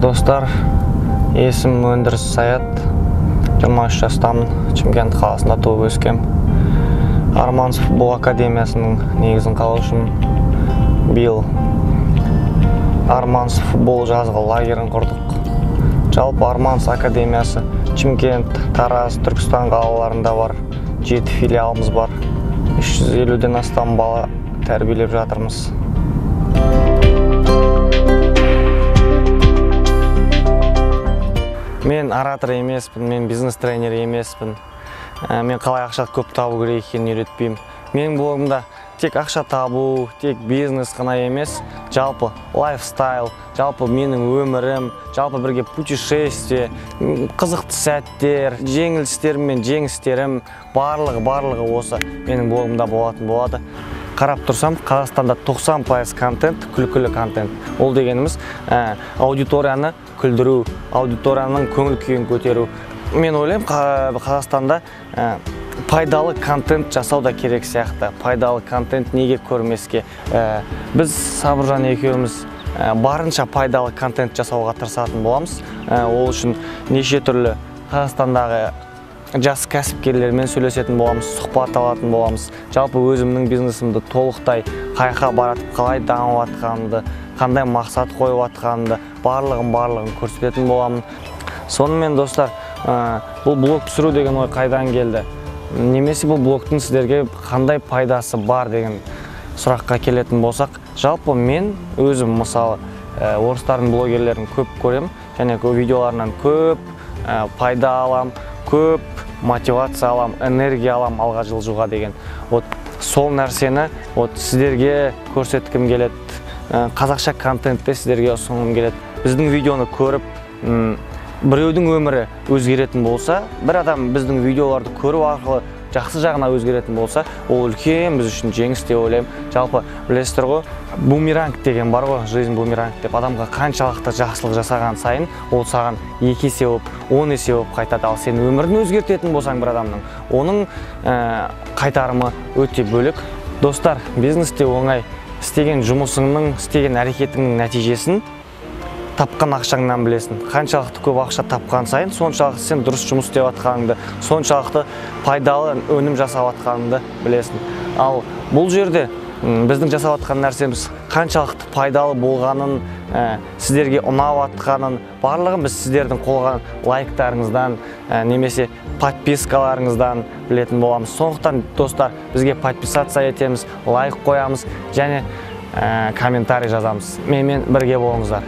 Достар, есім Өндіріс Саят, 23 жастамын, Шымкент қаласында туып өскем. Арманс футбол академиясының негізін қалаушым. Биыл Арманс футбол жазғы лагерін құрдық. Жалпы Арманс академиясы Шымкент, Тараз, Түркістан қалаларында бар. 7 филиалымыз бар. 350-ден астам бала тәрбиелеп жатырмыз. Мен оратор емеспін, мен бизнес тренер емеспін. Мен қалай ақша көп табу керек екенін үйретпеймін. Менің блогымда тек ақша табу, тек бизнес қана емес, жалпы лайфстайл, жалпы менің өмірім, жалпы бірге путешествие, қызықты сәттер, жеңілістер мен жеңістерім, барлығы осы менің блогымда болатын болады. Қарап тұрсам, Қазақстанда 90% контент, күлкілі контент. Ол дегеніміз аудиторияны күлдіру, аудиторияның көңіл күйін көтеру. Мен ойлаймын, Қазақстанда пайдалы контент жасау да керек сияқты. Пайдалы контент неге көрмеске. Біз Сабыржан екеуміз барынша пайдалы контент жасауға тырысатын боламыз. Ол үшін неше түрлі Қазақстандағы жас кәсіпкерлермен сөйлесетін боламыз, сұхбат алатын боламыз. Жалпы өзімнің бизнесімді толықтай қайқа баратып, қалай дамып жатқанымды, қандай мақсат қойып жатқанымды, барлығын көрсететін боламын. Сонымен достар, бұл блог түсіру деген ой қайдан келді? Немесе бұл блогтың сіздерге қандай пайдасы бар деген сұраққа келетін болсақ, жалпы мен өзім мысалы орыстардың блогерлерін көп көрем, және видеоларынан көп пайда алам, көп мотивация алам, энергия алам алға жылжуға деген. Сол нәрсені сіздерге көрсеткім келеді. Қазақша контентте сіздерге ұсынғым келеді. Біздің видеоны көріп, біреудің өмірі өзгеретін болса, бір адам біздің видеоларды көру арқылы жақсы жағына өзгеретін болса, ол үлкен біз үшін жеңіс деп ойлаймын. Жалпы білесіздер ғой, бумеранг деген бар ғой, жизнь бумеранг деп. Адамға қаншалықты жақсылық жасаған сайын, ол саған 2 есе болып, 10 есе болып қайтады. Ал сен өмірін өзгертетін болсаң бір адамның, оның қайтарымы өте бөлек. Достар, бизнесте оңай. Істеген жұмысыңның, істеген әрекетіңнің нәтижесін тапқан ақшаңнан білесің. Қаншалықты көп ақша тапқан сайын, соншалықты сен дұрыс жұмыс істеп жатқаныңды, соншалықты пайдалы өнім жасап жатқаныңды білесің. Ал бұл жерде біздің жасап жатқан нәрсеміз қаншалықты пайдалы болғанын, сіздерге ұнап жатқанын, барлығын біз сіздердің қойған лайктарыңыздан, немесе подпискаларыңыздан білетін боламыз. Сондықтан достар, бізге подписация етеміз, лайк қоямыз және комментарий жазамыз. Менімен бірге болыңыздар.